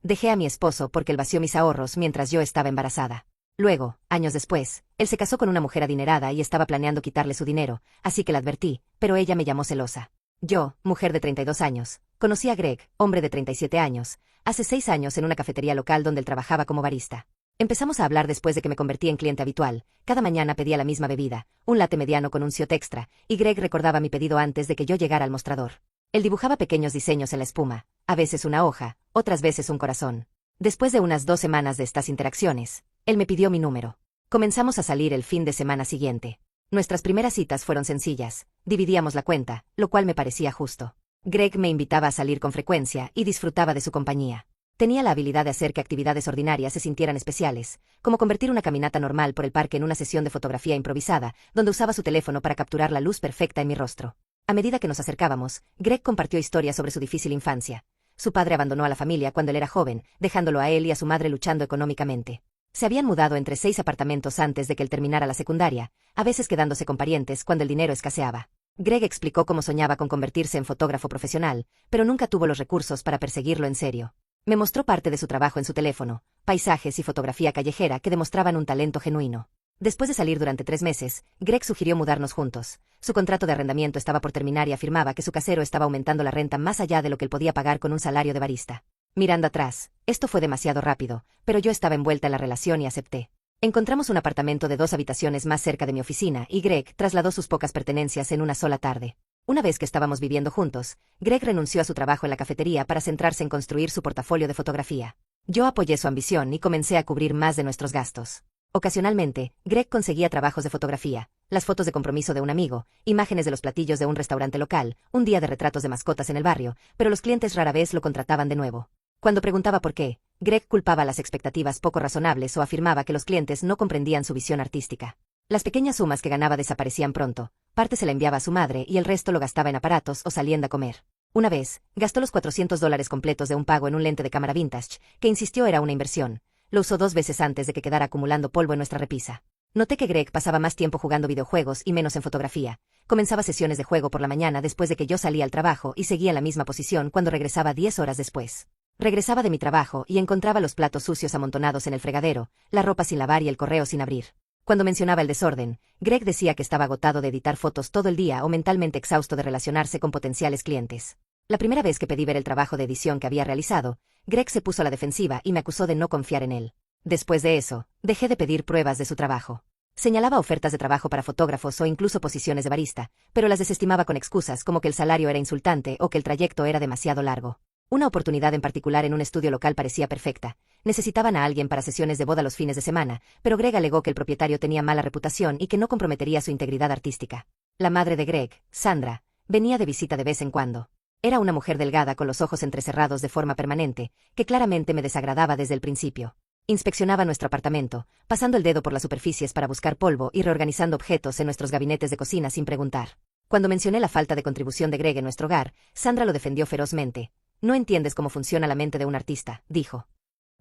Dejé a mi esposo porque él vació mis ahorros mientras yo estaba embarazada. Luego, años después, él se casó con una mujer adinerada y estaba planeando quitarle su dinero, así que la advertí, pero ella me llamó celosa. Yo, mujer de 32 años, conocí a Greg, hombre de 37 años, hace 6 años en una cafetería local donde él trabajaba como barista. Empezamos a hablar después de que me convertí en cliente habitual. Cada mañana pedía la misma bebida, un latte mediano con un shot extra, y Greg recordaba mi pedido antes de que yo llegara al mostrador. Él dibujaba pequeños diseños en la espuma, a veces una hoja, otras veces un corazón. Después de unas 2 semanas de estas interacciones, él me pidió mi número. Comenzamos a salir el fin de semana siguiente. Nuestras primeras citas fueron sencillas, dividíamos la cuenta, lo cual me parecía justo. Greg me invitaba a salir con frecuencia y disfrutaba de su compañía. Tenía la habilidad de hacer que actividades ordinarias se sintieran especiales, como convertir una caminata normal por el parque en una sesión de fotografía improvisada, donde usaba su teléfono para capturar la luz perfecta en mi rostro. A medida que nos acercábamos, Greg compartió historias sobre su difícil infancia. Su padre abandonó a la familia cuando él era joven, dejándolo a él y a su madre luchando económicamente. Se habían mudado entre 6 apartamentos antes de que él terminara la secundaria, a veces quedándose con parientes cuando el dinero escaseaba. Greg explicó cómo soñaba con convertirse en fotógrafo profesional, pero nunca tuvo los recursos para perseguirlo en serio. Me mostró parte de su trabajo en su teléfono, paisajes y fotografía callejera que demostraban un talento genuino. Después de salir durante 3 meses, Greg sugirió mudarnos juntos. Su contrato de arrendamiento estaba por terminar y afirmaba que su casero estaba aumentando la renta más allá de lo que él podía pagar con un salario de barista. Mirando atrás, esto fue demasiado rápido, pero yo estaba envuelta en la relación y acepté. Encontramos un apartamento de 2 habitaciones más cerca de mi oficina y Greg trasladó sus pocas pertenencias en una sola tarde. Una vez que estábamos viviendo juntos, Greg renunció a su trabajo en la cafetería para centrarse en construir su portafolio de fotografía. Yo apoyé su ambición y comencé a cubrir más de nuestros gastos. Ocasionalmente, Greg conseguía trabajos de fotografía, las fotos de compromiso de un amigo, imágenes de los platillos de un restaurante local, un día de retratos de mascotas en el barrio, pero los clientes rara vez lo contrataban de nuevo. Cuando preguntaba por qué, Greg culpaba las expectativas poco razonables o afirmaba que los clientes no comprendían su visión artística. Las pequeñas sumas que ganaba desaparecían pronto, parte se la enviaba a su madre y el resto lo gastaba en aparatos o saliendo a comer. Una vez, gastó los $400 completos de un pago en un lente de cámara vintage, que insistió era una inversión. Lo usó 2 veces antes de que quedara acumulando polvo en nuestra repisa. Noté que Greg pasaba más tiempo jugando videojuegos y menos en fotografía. Comenzaba sesiones de juego por la mañana después de que yo salía al trabajo y seguía en la misma posición cuando regresaba 10 horas después. Regresaba de mi trabajo y encontraba los platos sucios amontonados en el fregadero, la ropa sin lavar y el correo sin abrir. Cuando mencionaba el desorden, Greg decía que estaba agotado de editar fotos todo el día o mentalmente exhausto de relacionarse con potenciales clientes. La primera vez que pedí ver el trabajo de edición que había realizado, Greg se puso a la defensiva y me acusó de no confiar en él. Después de eso, dejé de pedir pruebas de su trabajo. Señalaba ofertas de trabajo para fotógrafos o incluso posiciones de barista, pero las desestimaba con excusas como que el salario era insultante o que el trayecto era demasiado largo. Una oportunidad en particular en un estudio local parecía perfecta. Necesitaban a alguien para sesiones de boda los fines de semana, pero Greg alegó que el propietario tenía mala reputación y que no comprometería su integridad artística. La madre de Greg, Sandra, venía de visita de vez en cuando. Era una mujer delgada con los ojos entrecerrados de forma permanente, que claramente me desagradaba desde el principio. Inspeccionaba nuestro apartamento, pasando el dedo por las superficies para buscar polvo y reorganizando objetos en nuestros gabinetes de cocina sin preguntar. Cuando mencioné la falta de contribución de Greg en nuestro hogar, Sandra lo defendió ferozmente. No entiendes cómo funciona la mente de un artista, dijo.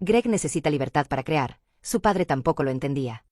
Greg necesita libertad para crear. Su padre tampoco lo entendía.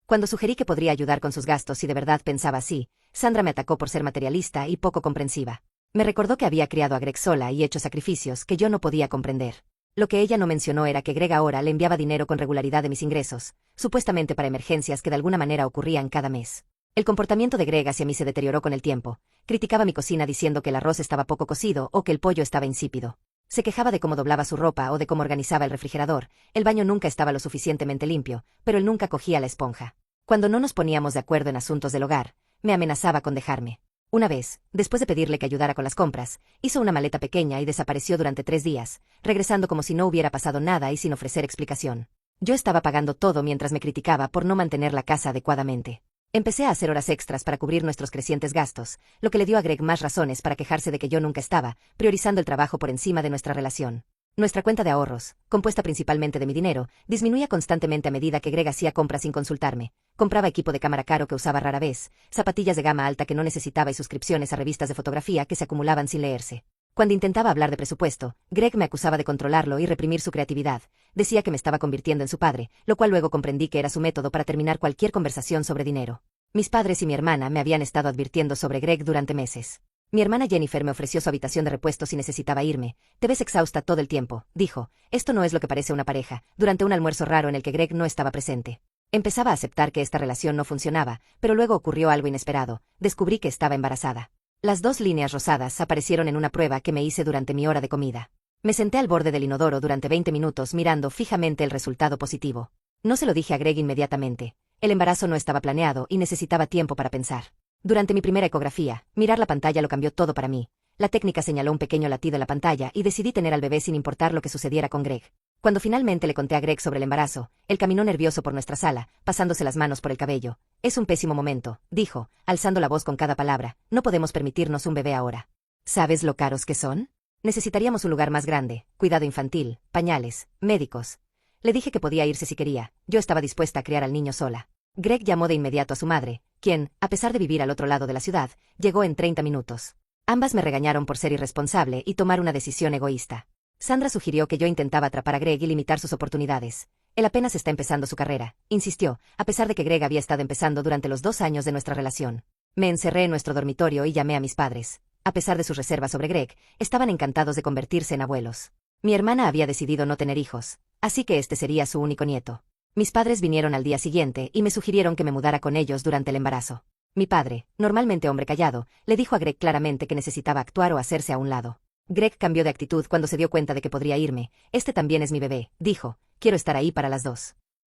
Cuando sugerí que podría ayudar con sus gastos si de verdad pensaba así, Sandra me atacó por ser materialista y poco comprensiva. Me recordó que había criado a Greg sola y hecho sacrificios que yo no podía comprender. Lo que ella no mencionó era que Greg ahora le enviaba dinero con regularidad de mis ingresos, supuestamente para emergencias que de alguna manera ocurrían cada mes. El comportamiento de Greg hacia mí se deterioró con el tiempo. Criticaba mi cocina diciendo que el arroz estaba poco cocido o que el pollo estaba insípido. Se quejaba de cómo doblaba su ropa o de cómo organizaba el refrigerador. El baño nunca estaba lo suficientemente limpio, pero él nunca cogía la esponja. Cuando no nos poníamos de acuerdo en asuntos del hogar, me amenazaba con dejarme. Una vez, después de pedirle que ayudara con las compras, hizo una maleta pequeña y desapareció durante 3 días, regresando como si no hubiera pasado nada y sin ofrecer explicación. Yo estaba pagando todo mientras me criticaba por no mantener la casa adecuadamente. Empecé a hacer horas extras para cubrir nuestros crecientes gastos, lo que le dio a Greg más razones para quejarse de que yo nunca estaba, priorizando el trabajo por encima de nuestra relación. Nuestra cuenta de ahorros, compuesta principalmente de mi dinero, disminuía constantemente a medida que Greg hacía compras sin consultarme. Compraba equipo de cámara caro que usaba rara vez, zapatillas de gama alta que no necesitaba y suscripciones a revistas de fotografía que se acumulaban sin leerse. Cuando intentaba hablar de presupuesto, Greg me acusaba de controlarlo y reprimir su creatividad. Decía que me estaba convirtiendo en su padre, lo cual luego comprendí que era su método para terminar cualquier conversación sobre dinero. Mis padres y mi hermana me habían estado advirtiendo sobre Greg durante meses. Mi hermana Jennifer me ofreció su habitación de repuesto si necesitaba irme. Te ves exhausta todo el tiempo, dijo. Esto no es lo que parece una pareja, durante un almuerzo raro en el que Greg no estaba presente. Empezaba a aceptar que esta relación no funcionaba, pero luego ocurrió algo inesperado. Descubrí que estaba embarazada. Las 2 líneas rosadas aparecieron en una prueba que me hice durante mi hora de comida. Me senté al borde del inodoro durante 20 minutos mirando fijamente el resultado positivo. No se lo dije a Greg inmediatamente. El embarazo no estaba planeado y necesitaba tiempo para pensar. Durante mi primera ecografía, mirar la pantalla lo cambió todo para mí. La técnica señaló un pequeño latido en la pantalla y decidí tener al bebé sin importar lo que sucediera con Greg. Cuando finalmente le conté a Greg sobre el embarazo, él caminó nervioso por nuestra sala, pasándose las manos por el cabello. Es un pésimo momento, dijo, alzando la voz con cada palabra. No podemos permitirnos un bebé ahora. ¿Sabes lo caros que son? Necesitaríamos un lugar más grande, cuidado infantil, pañales, médicos. Le dije que podía irse si quería. Yo estaba dispuesta a criar al niño sola. Greg llamó de inmediato a su madre, quien, a pesar de vivir al otro lado de la ciudad, llegó en 30 minutos. Ambas me regañaron por ser irresponsable y tomar una decisión egoísta. Sandra sugirió que yo intentaba atrapar a Greg y limitar sus oportunidades. Él apenas está empezando su carrera, insistió, a pesar de que Greg había estado empezando durante los 2 años de nuestra relación. Me encerré en nuestro dormitorio y llamé a mis padres. A pesar de sus reservas sobre Greg, estaban encantados de convertirse en abuelos. Mi hermana había decidido no tener hijos, así que este sería su único nieto. Mis padres vinieron al día siguiente y me sugirieron que me mudara con ellos durante el embarazo. Mi padre, normalmente hombre callado, le dijo a Greg claramente que necesitaba actuar o hacerse a un lado. Greg cambió de actitud cuando se dio cuenta de que podría irme. Este también es mi bebé, dijo. Quiero estar ahí para las 2.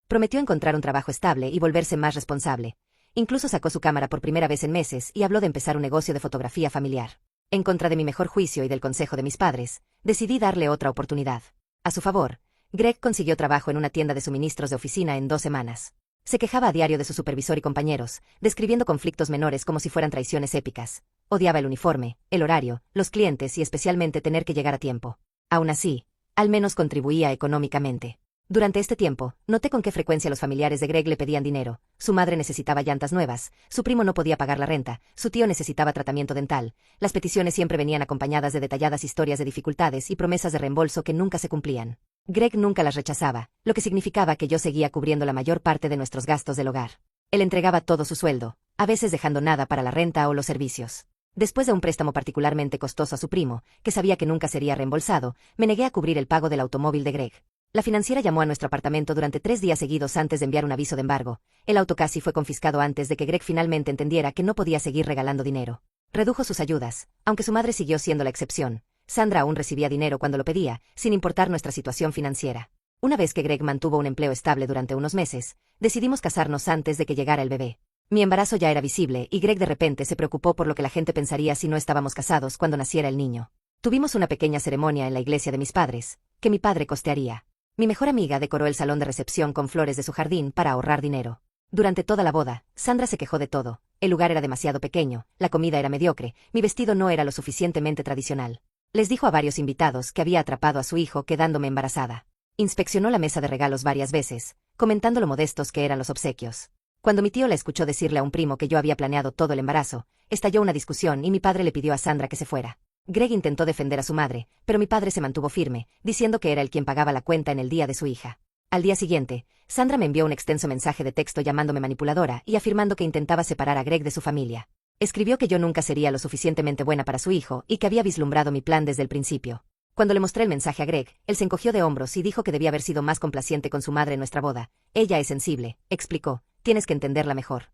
Prometió encontrar un trabajo estable y volverse más responsable. Incluso sacó su cámara por primera vez en meses y habló de empezar un negocio de fotografía familiar. En contra de mi mejor juicio y del consejo de mis padres, decidí darle otra oportunidad. A su favor, Greg consiguió trabajo en una tienda de suministros de oficina en 2 semanas. Se quejaba a diario de su supervisor y compañeros, describiendo conflictos menores como si fueran traiciones épicas. Odiaba el uniforme, el horario, los clientes y especialmente tener que llegar a tiempo. Aún así, al menos contribuía económicamente. Durante este tiempo, noté con qué frecuencia los familiares de Greg le pedían dinero. Su madre necesitaba llantas nuevas, su primo no podía pagar la renta, su tío necesitaba tratamiento dental. Las peticiones siempre venían acompañadas de detalladas historias de dificultades y promesas de reembolso que nunca se cumplían. Greg nunca las rechazaba, lo que significaba que yo seguía cubriendo la mayor parte de nuestros gastos del hogar. Él entregaba todo su sueldo, a veces dejando nada para la renta o los servicios. Después de un préstamo particularmente costoso a su primo, que sabía que nunca sería reembolsado, me negué a cubrir el pago del automóvil de Greg. La financiera llamó a nuestro apartamento durante 3 días seguidos antes de enviar un aviso de embargo. El auto casi fue confiscado antes de que Greg finalmente entendiera que no podía seguir regalando dinero. Redujo sus ayudas, aunque su madre siguió siendo la excepción. Sandra aún recibía dinero cuando lo pedía, sin importar nuestra situación financiera. Una vez que Greg mantuvo un empleo estable durante unos meses, decidimos casarnos antes de que llegara el bebé. Mi embarazo ya era visible y Greg de repente se preocupó por lo que la gente pensaría si no estábamos casados cuando naciera el niño. Tuvimos una pequeña ceremonia en la iglesia de mis padres, que mi padre costearía. Mi mejor amiga decoró el salón de recepción con flores de su jardín para ahorrar dinero. Durante toda la boda, Sandra se quejó de todo. El lugar era demasiado pequeño, la comida era mediocre, mi vestido no era lo suficientemente tradicional. Les dijo a varios invitados que había atrapado a su hijo quedándome embarazada. Inspeccionó la mesa de regalos varias veces, comentando lo modestos que eran los obsequios. Cuando mi tío la escuchó decirle a un primo que yo había planeado todo el embarazo, estalló una discusión y mi padre le pidió a Sandra que se fuera. Greg intentó defender a su madre, pero mi padre se mantuvo firme, diciendo que era él quien pagaba la cuenta en el día de su hija. Al día siguiente, Sandra me envió un extenso mensaje de texto llamándome manipuladora y afirmando que intentaba separar a Greg de su familia. Escribió que yo nunca sería lo suficientemente buena para su hijo y que había vislumbrado mi plan desde el principio. Cuando le mostré el mensaje a Greg, él se encogió de hombros y dijo que debía haber sido más complaciente con su madre en nuestra boda. Ella es sensible, explicó, tienes que entenderla mejor.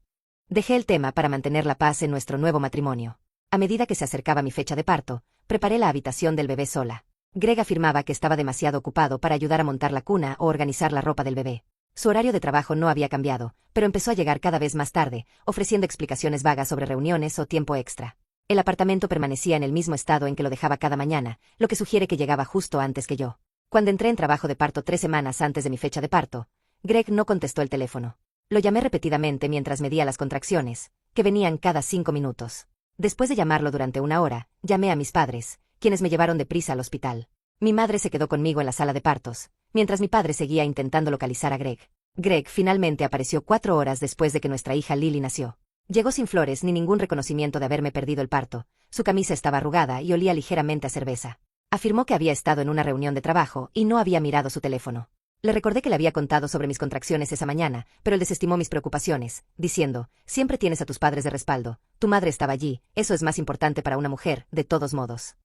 Dejé el tema para mantener la paz en nuestro nuevo matrimonio. A medida que se acercaba mi fecha de parto, preparé la habitación del bebé sola. Greg afirmaba que estaba demasiado ocupado para ayudar a montar la cuna o organizar la ropa del bebé. Su horario de trabajo no había cambiado, pero empezó a llegar cada vez más tarde, ofreciendo explicaciones vagas sobre reuniones o tiempo extra. El apartamento permanecía en el mismo estado en que lo dejaba cada mañana, lo que sugiere que llegaba justo antes que yo. Cuando entré en trabajo de parto 3 semanas antes de mi fecha de parto, Greg no contestó el teléfono. Lo llamé repetidamente mientras medía las contracciones, que venían cada 5 minutos. Después de llamarlo durante 1 hora, llamé a mis padres, quienes me llevaron deprisa al hospital. Mi madre se quedó conmigo en la sala de partos, mientras mi padre seguía intentando localizar a Greg. Greg finalmente apareció 4 horas después de que nuestra hija Lily nació. Llegó sin flores ni ningún reconocimiento de haberme perdido el parto. Su camisa estaba arrugada y olía ligeramente a cerveza. Afirmó que había estado en una reunión de trabajo y no había mirado su teléfono. Le recordé que le había contado sobre mis contracciones esa mañana, pero él desestimó mis preocupaciones, diciendo, siempre tienes a tus padres de respaldo, tu madre estaba allí, eso es más importante para una mujer, de todos modos.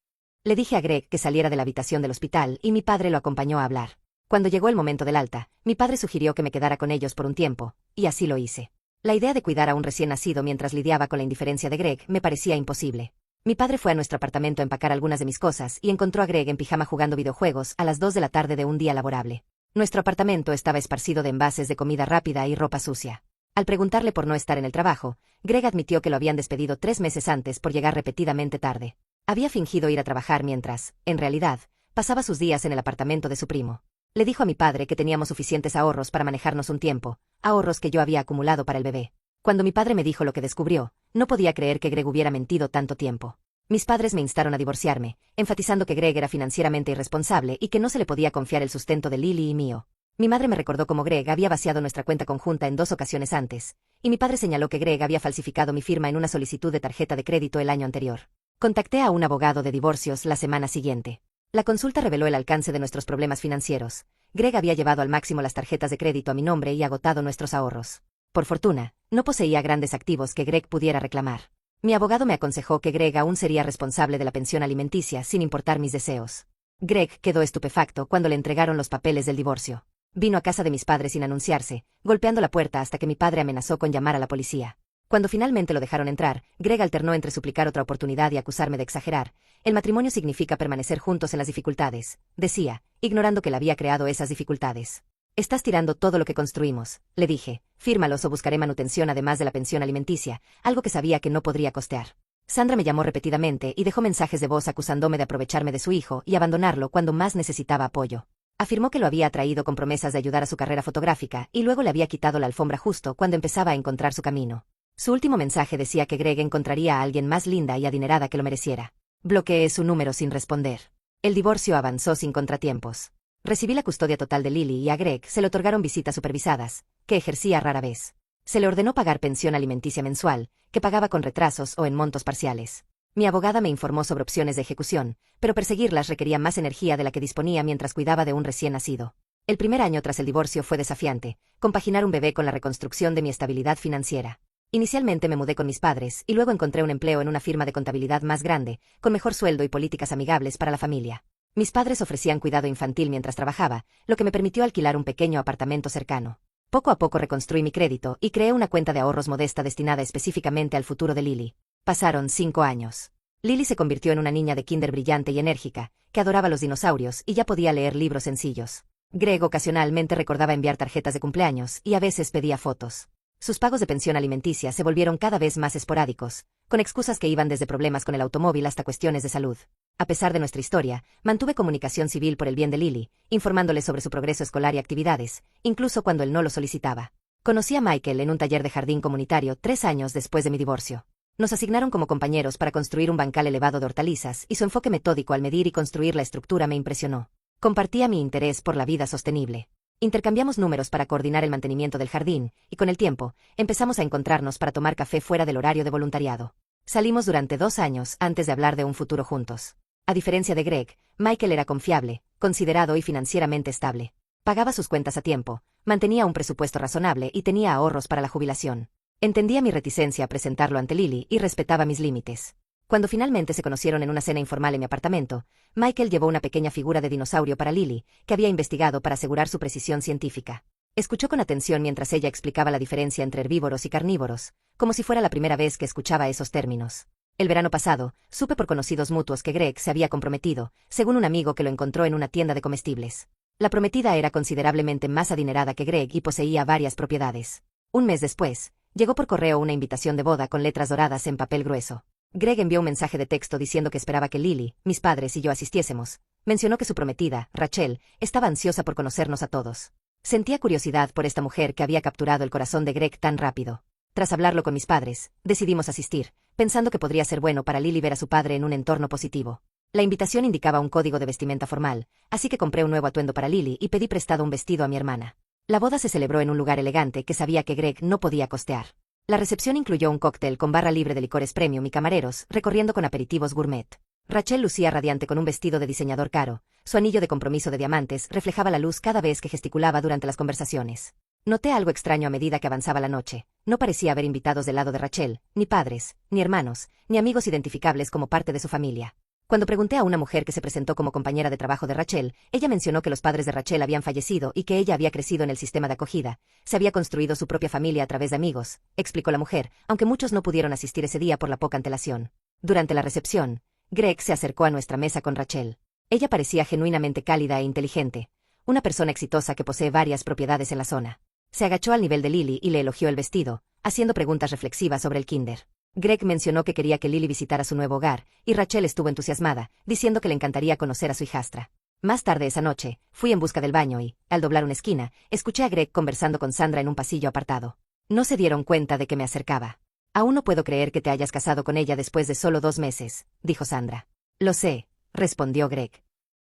Le dije a Greg que saliera de la habitación del hospital y mi padre lo acompañó a hablar. Cuando llegó el momento del alta, mi padre sugirió que me quedara con ellos por un tiempo, y así lo hice. La idea de cuidar a un recién nacido mientras lidiaba con la indiferencia de Greg me parecía imposible. Mi padre fue a nuestro apartamento a empacar algunas de mis cosas y encontró a Greg en pijama jugando videojuegos a las 2 de la tarde de un día laborable. Nuestro apartamento estaba esparcido de envases de comida rápida y ropa sucia. Al preguntarle por no estar en el trabajo, Greg admitió que lo habían despedido 3 meses antes por llegar repetidamente tarde. Había fingido ir a trabajar mientras, en realidad, pasaba sus días en el apartamento de su primo. Le dijo a mi padre que teníamos suficientes ahorros para manejarnos un tiempo, ahorros que yo había acumulado para el bebé. Cuando mi padre me dijo lo que descubrió, no podía creer que Greg hubiera mentido tanto tiempo. Mis padres me instaron a divorciarme, enfatizando que Greg era financieramente irresponsable y que no se le podía confiar el sustento de Lily y mío. Mi madre me recordó cómo Greg había vaciado nuestra cuenta conjunta en 2 ocasiones antes, y mi padre señaló que Greg había falsificado mi firma en una solicitud de tarjeta de crédito el año anterior. Contacté a un abogado de divorcios la semana siguiente. La consulta reveló el alcance de nuestros problemas financieros. Greg había llevado al máximo las tarjetas de crédito a mi nombre y agotado nuestros ahorros. Por fortuna, no poseía grandes activos que Greg pudiera reclamar. Mi abogado me aconsejó que Greg aún sería responsable de la pensión alimenticia sin importar mis deseos. Greg quedó estupefacto cuando le entregaron los papeles del divorcio. Vino a casa de mis padres sin anunciarse, golpeando la puerta hasta que mi padre amenazó con llamar a la policía. Cuando finalmente lo dejaron entrar, Greg alternó entre suplicar otra oportunidad y acusarme de exagerar. El matrimonio significa permanecer juntos en las dificultades, decía, ignorando que él había creado esas dificultades. Estás tirando todo lo que construimos, le dije. Fírmalos o buscaré manutención además de la pensión alimenticia, algo que sabía que no podría costear. Sandra me llamó repetidamente y dejó mensajes de voz acusándome de aprovecharme de su hijo y abandonarlo cuando más necesitaba apoyo. Afirmó que lo había atraído con promesas de ayudar a su carrera fotográfica y luego le había quitado la alfombra justo cuando empezaba a encontrar su camino. Su último mensaje decía que Greg encontraría a alguien más linda y adinerada que lo mereciera. Bloqueé su número sin responder. El divorcio avanzó sin contratiempos. Recibí la custodia total de Lily y a Greg se le otorgaron visitas supervisadas, que ejercía rara vez. Se le ordenó pagar pensión alimenticia mensual, que pagaba con retrasos o en montos parciales. Mi abogada me informó sobre opciones de ejecución, pero perseguirlas requería más energía de la que disponía mientras cuidaba de un recién nacido. El primer año tras el divorcio fue desafiante, compaginar un bebé con la reconstrucción de mi estabilidad financiera. Inicialmente me mudé con mis padres y luego encontré un empleo en una firma de contabilidad más grande, con mejor sueldo y políticas amigables para la familia. Mis padres ofrecían cuidado infantil mientras trabajaba, lo que me permitió alquilar un pequeño apartamento cercano. Poco a poco reconstruí mi crédito y creé una cuenta de ahorros modesta destinada específicamente al futuro de Lily. Pasaron 5 años. Lily se convirtió en una niña de kinder brillante y enérgica, que adoraba los dinosaurios y ya podía leer libros sencillos. Greg ocasionalmente recordaba enviar tarjetas de cumpleaños y a veces pedía fotos. Sus pagos de pensión alimenticia se volvieron cada vez más esporádicos, con excusas que iban desde problemas con el automóvil hasta cuestiones de salud. A pesar de nuestra historia, mantuve comunicación civil por el bien de Lily, informándole sobre su progreso escolar y actividades, incluso cuando él no lo solicitaba. Conocí a Michael en un taller de jardín comunitario 3 años después de mi divorcio. Nos asignaron como compañeros para construir un bancal elevado de hortalizas y su enfoque metódico al medir y construir la estructura me impresionó. Compartía mi interés por la vida sostenible. Intercambiamos números para coordinar el mantenimiento del jardín, y con el tiempo, empezamos a encontrarnos para tomar café fuera del horario de voluntariado. Salimos durante 2 años antes de hablar de un futuro juntos. A diferencia de Greg, Michael era confiable, considerado y financieramente estable. Pagaba sus cuentas a tiempo, mantenía un presupuesto razonable y tenía ahorros para la jubilación. Entendía mi reticencia a presentarlo ante Lily y respetaba mis límites. Cuando finalmente se conocieron en una cena informal en mi apartamento, Michael llevó una pequeña figura de dinosaurio para Lily, que había investigado para asegurar su precisión científica. Escuchó con atención mientras ella explicaba la diferencia entre herbívoros y carnívoros, como si fuera la primera vez que escuchaba esos términos. El verano pasado, supe por conocidos mutuos que Greg se había comprometido, según un amigo que lo encontró en una tienda de comestibles. La prometida era considerablemente más adinerada que Greg y poseía varias propiedades. Un mes después, llegó por correo una invitación de boda con letras doradas en papel grueso. Greg envió un mensaje de texto diciendo que esperaba que Lily, mis padres y yo asistiésemos. Mencionó que su prometida, Rachel, estaba ansiosa por conocernos a todos. Sentía curiosidad por esta mujer que había capturado el corazón de Greg tan rápido. Tras hablarlo con mis padres, decidimos asistir, pensando que podría ser bueno para Lily ver a su padre en un entorno positivo. La invitación indicaba un código de vestimenta formal, así que compré un nuevo atuendo para Lily y pedí prestado un vestido a mi hermana. La boda se celebró en un lugar elegante que sabía que Greg no podía costear. La recepción incluyó un cóctel con barra libre de licores premium y camareros, recorriendo con aperitivos gourmet. Rachel lucía radiante con un vestido de diseñador caro. Su anillo de compromiso de diamantes reflejaba la luz cada vez que gesticulaba durante las conversaciones. Noté algo extraño a medida que avanzaba la noche. No parecía haber invitados del lado de Rachel, ni padres, ni hermanos, ni amigos identificables como parte de su familia. Cuando pregunté a una mujer que se presentó como compañera de trabajo de Rachel, ella mencionó que los padres de Rachel habían fallecido y que ella había crecido en el sistema de acogida. Se había construido su propia familia a través de amigos, explicó la mujer, aunque muchos no pudieron asistir ese día por la poca antelación. Durante la recepción, Greg se acercó a nuestra mesa con Rachel. Ella parecía genuinamente cálida e inteligente, una persona exitosa que posee varias propiedades en la zona. Se agachó al nivel de Lily y le elogió el vestido, haciendo preguntas reflexivas sobre el kinder. Greg mencionó que quería que Lily visitara su nuevo hogar, y Rachel estuvo entusiasmada, diciendo que le encantaría conocer a su hijastra. Más tarde esa noche, fui en busca del baño y, al doblar una esquina, escuché a Greg conversando con Sandra en un pasillo apartado. No se dieron cuenta de que me acercaba. Aún no puedo creer que te hayas casado con ella después de solo 2 meses, dijo Sandra. Lo sé, respondió Greg.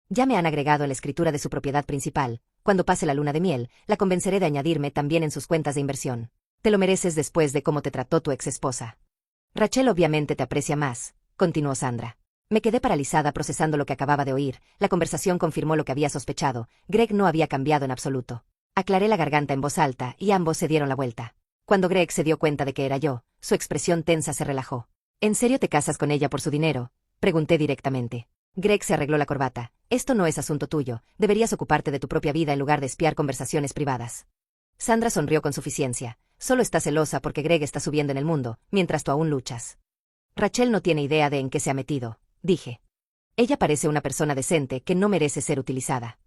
Ya me han agregado en la escritura de su propiedad principal. Cuando pase la luna de miel, la convenceré de añadirme también en sus cuentas de inversión. Te lo mereces después de cómo te trató tu ex esposa. Rachel obviamente te aprecia más, continuó Sandra. Me quedé paralizada procesando lo que acababa de oír. La conversación confirmó lo que había sospechado. Greg no había cambiado en absoluto. Aclaré la garganta en voz alta y ambos se dieron la vuelta. Cuando Greg se dio cuenta de que era yo, su expresión tensa se relajó. ¿En serio te casas con ella por su dinero?, pregunté directamente. Greg se arregló la corbata. Esto no es asunto tuyo. Deberías ocuparte de tu propia vida en lugar de espiar conversaciones privadas. Sandra sonrió con suficiencia. Solo está celosa porque Greg está subiendo en el mundo, mientras tú aún luchas. Rachel no tiene idea de en qué se ha metido, dije. Ella parece una persona decente que no merece ser utilizada.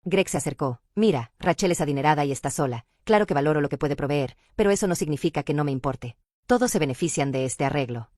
Greg se acercó. Mira, Rachel es adinerada y está sola. Claro que valoro lo que puede proveer, pero eso no significa que no me importe. Todos se benefician de este arreglo.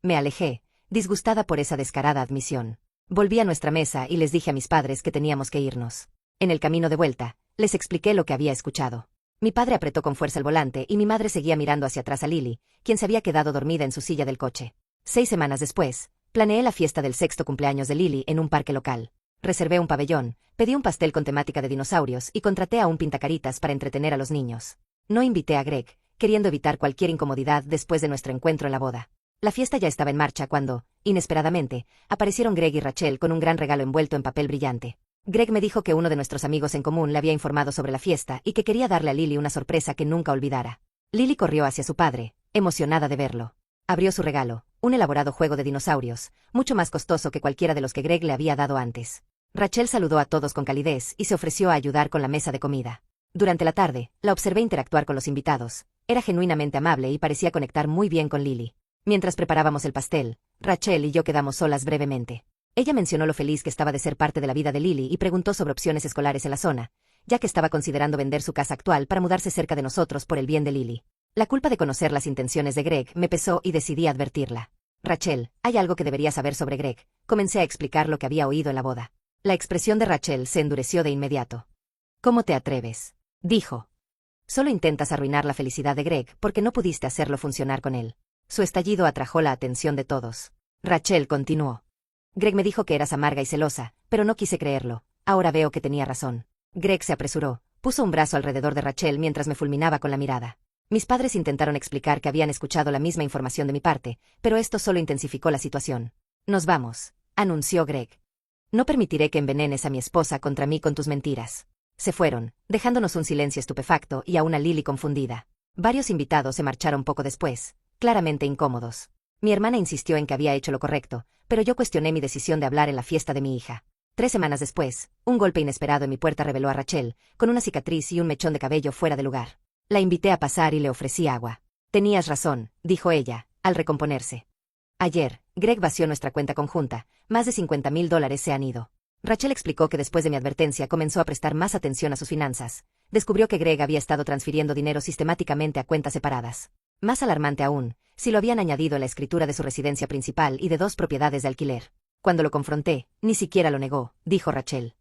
Me alejé, disgustada por esa descarada admisión. Volví a nuestra mesa y les dije a mis padres que teníamos que irnos. En el camino de vuelta, les expliqué lo que había escuchado. Mi padre apretó con fuerza el volante y mi madre seguía mirando hacia atrás a Lily, quien se había quedado dormida en su silla del coche. 6 semanas después, planeé la fiesta del 6º cumpleaños de Lily en un parque local. Reservé un pabellón, pedí un pastel con temática de dinosaurios y contraté a un pintacaritas para entretener a los niños. No invité a Greg, queriendo evitar cualquier incomodidad después de nuestro encuentro en la boda. La fiesta ya estaba en marcha cuando, inesperadamente, aparecieron Greg y Rachel con un gran regalo envuelto en papel brillante. Greg me dijo que uno de nuestros amigos en común le había informado sobre la fiesta y que quería darle a Lily una sorpresa que nunca olvidara. Lily corrió hacia su padre, emocionada de verlo. Abrió su regalo, un elaborado juego de dinosaurios, mucho más costoso que cualquiera de los que Greg le había dado antes. Rachel saludó a todos con calidez y se ofreció a ayudar con la mesa de comida. Durante la tarde, la observé interactuar con los invitados. Era genuinamente amable y parecía conectar muy bien con Lily. Mientras preparábamos el pastel, Rachel y yo quedamos solas brevemente. Ella mencionó lo feliz que estaba de ser parte de la vida de Lily y preguntó sobre opciones escolares en la zona, ya que estaba considerando vender su casa actual para mudarse cerca de nosotros por el bien de Lily. La culpa de conocer las intenciones de Greg me pesó y decidí advertirla. Rachel, hay algo que deberías saber sobre Greg. Comencé a explicar lo que había oído en la boda. La expresión de Rachel se endureció de inmediato. ¿Cómo te atreves?, dijo. Solo intentas arruinar la felicidad de Greg porque no pudiste hacerlo funcionar con él. Su estallido atrajo la atención de todos. Rachel continuó. Greg me dijo que eras amarga y celosa, pero no quise creerlo. Ahora veo que tenía razón. Greg se apresuró, puso un brazo alrededor de Rachel mientras me fulminaba con la mirada. Mis padres intentaron explicar que habían escuchado la misma información de mi parte, pero esto solo intensificó la situación. Nos vamos, anunció Greg. No permitiré que envenenes a mi esposa contra mí con tus mentiras. Se fueron, dejándonos un silencio estupefacto y a una Lily confundida. Varios invitados se marcharon poco después, claramente incómodos. Mi hermana insistió en que había hecho lo correcto, pero yo cuestioné mi decisión de hablar en la fiesta de mi hija. 3 semanas después, un golpe inesperado en mi puerta reveló a Rachel, con una cicatriz y un mechón de cabello fuera de lugar. La invité a pasar y le ofrecí agua. Tenías razón, dijo ella, al recomponerse. Ayer, Greg vació nuestra cuenta conjunta, más de $50,000 se han ido. Rachel explicó que después de mi advertencia comenzó a prestar más atención a sus finanzas. Descubrió que Greg había estado transfiriendo dinero sistemáticamente a cuentas separadas. Más alarmante aún, si lo habían añadido en la escritura de su residencia principal y de 2 propiedades de alquiler. Cuando lo confronté, ni siquiera lo negó, dijo Rachel.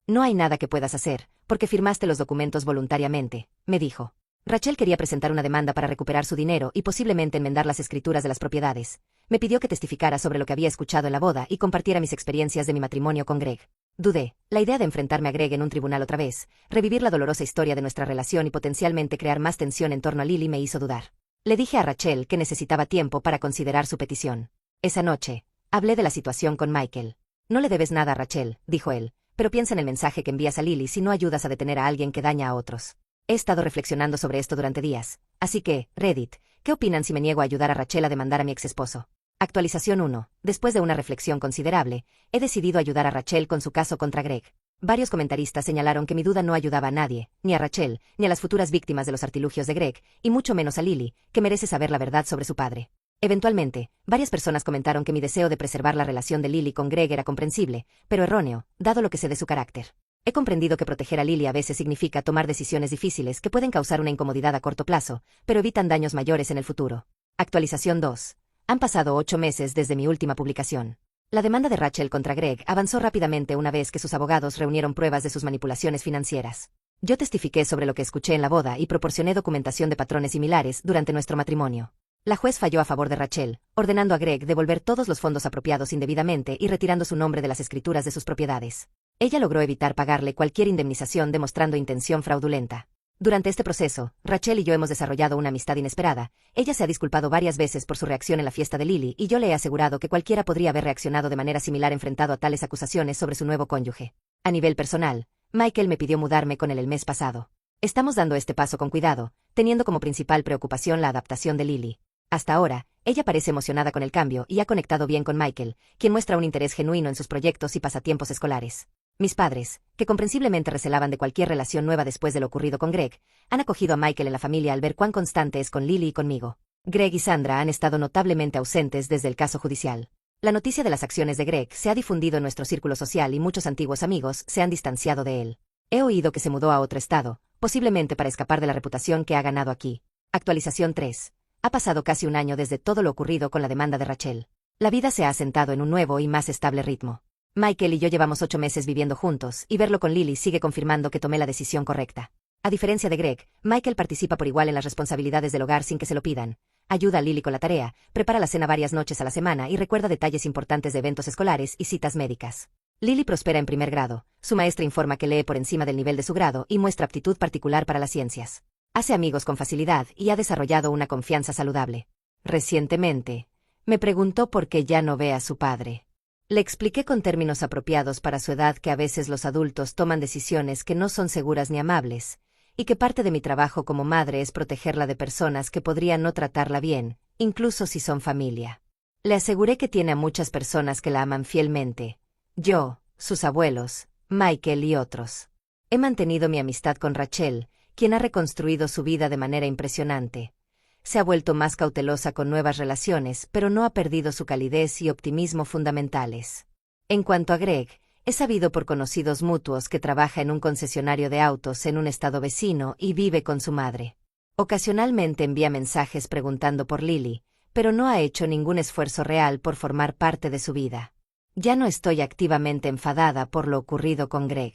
No hay nada que puedas hacer, porque firmaste los documentos voluntariamente, me dijo. Rachel quería presentar una demanda para recuperar su dinero y posiblemente enmendar las escrituras de las propiedades. Me pidió que testificara sobre lo que había escuchado en la boda y compartiera mis experiencias de mi matrimonio con Greg. Dudé. La idea de enfrentarme a Greg en un tribunal otra vez, revivir la dolorosa historia de nuestra relación y potencialmente crear más tensión en torno a Lily me hizo dudar. Le dije a Rachel que necesitaba tiempo para considerar su petición. Esa noche, Hablé de la situación con Michael. No le debes nada a Rachel, dijo él, pero piensa en el mensaje que envías a Lily si no ayudas a detener a alguien que daña a otros. He estado reflexionando sobre esto durante días, así que, Reddit, ¿qué opinan si me niego a ayudar a Rachel a demandar a mi exesposo? Actualización 1. Después de una reflexión considerable, he decidido ayudar a Rachel con su caso contra Greg. Varios comentaristas señalaron que mi duda no ayudaba a nadie, ni a Rachel, ni a las futuras víctimas de los artilugios de Greg, y mucho menos a Lily, que merece saber la verdad sobre su padre. Eventualmente, varias personas comentaron que mi deseo de preservar la relación de Lily con Greg era comprensible, pero erróneo, dado lo que sé de su carácter. He comprendido que proteger a Lily a veces significa tomar decisiones difíciles que pueden causar una incomodidad a corto plazo, pero evitan daños mayores en el futuro. Actualización 2. Han pasado 8 meses desde mi última publicación. La demanda de Rachel contra Greg avanzó rápidamente una vez que sus abogados reunieron pruebas de sus manipulaciones financieras. Yo testifiqué sobre lo que escuché en la boda y proporcioné documentación de patrones similares durante nuestro matrimonio. La juez falló a favor de Rachel, ordenando a Greg devolver todos los fondos apropiados indebidamente y retirando su nombre de las escrituras de sus propiedades. Ella logró evitar pagarle cualquier indemnización demostrando intención fraudulenta. Durante este proceso, Rachel y yo hemos desarrollado una amistad inesperada. Ella se ha disculpado varias veces por su reacción en la fiesta de Lily y yo le he asegurado que cualquiera podría haber reaccionado de manera similar enfrentado a tales acusaciones sobre su nuevo cónyuge. A nivel personal, Michael me pidió mudarme con él el mes pasado. Estamos dando este paso con cuidado, teniendo como principal preocupación la adaptación de Lily. Hasta ahora, ella parece emocionada con el cambio y ha conectado bien con Michael, quien muestra un interés genuino en sus proyectos y pasatiempos escolares. Mis padres, que comprensiblemente recelaban de cualquier relación nueva después de lo ocurrido con Greg, han acogido a Michael en la familia al ver cuán constante es con Lily y conmigo. Greg y Sandra han estado notablemente ausentes desde el caso judicial. La noticia de las acciones de Greg se ha difundido en nuestro círculo social y muchos antiguos amigos se han distanciado de él. He oído que se mudó a otro estado, posiblemente para escapar de la reputación que ha ganado aquí. Actualización 3. Ha pasado casi un año desde todo lo ocurrido con la demanda de Rachel. La vida se ha asentado en un nuevo y más estable ritmo. Michael y yo llevamos 8 meses viviendo juntos, y verlo con Lily sigue confirmando que tomé la decisión correcta. A diferencia de Greg, Michael participa por igual en las responsabilidades del hogar sin que se lo pidan. Ayuda a Lily con la tarea, prepara la cena varias noches a la semana y recuerda detalles importantes de eventos escolares y citas médicas. Lily prospera en primer grado, su maestra informa que lee por encima del nivel de su grado y muestra aptitud particular para las ciencias. Hace amigos con facilidad y ha desarrollado una confianza saludable. Recientemente, me preguntó por qué ya no ve a su padre. Le expliqué con términos apropiados para su edad que a veces los adultos toman decisiones que no son seguras ni amables, y que parte de mi trabajo como madre es protegerla de personas que podrían no tratarla bien, incluso si son familia. Le aseguré que tiene a muchas personas que la aman fielmente. Yo, sus abuelos, Michael y otros. He mantenido mi amistad con Rachel, quien ha reconstruido su vida de manera impresionante. Se ha vuelto más cautelosa con nuevas relaciones, pero no ha perdido su calidez y optimismo fundamentales. En cuanto a Greg, he sabido por conocidos mutuos que trabaja en un concesionario de autos en un estado vecino y vive con su madre. Ocasionalmente envía mensajes preguntando por Lily, pero no ha hecho ningún esfuerzo real por formar parte de su vida. Ya no estoy activamente enfadada por lo ocurrido con Greg.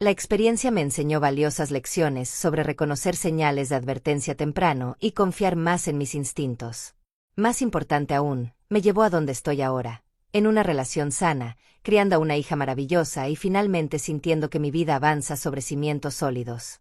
La experiencia me enseñó valiosas lecciones sobre reconocer señales de advertencia temprano y confiar más en mis instintos. Más importante aún, me llevó a donde estoy ahora, en una relación sana, criando a una hija maravillosa y finalmente sintiendo que mi vida avanza sobre cimientos sólidos.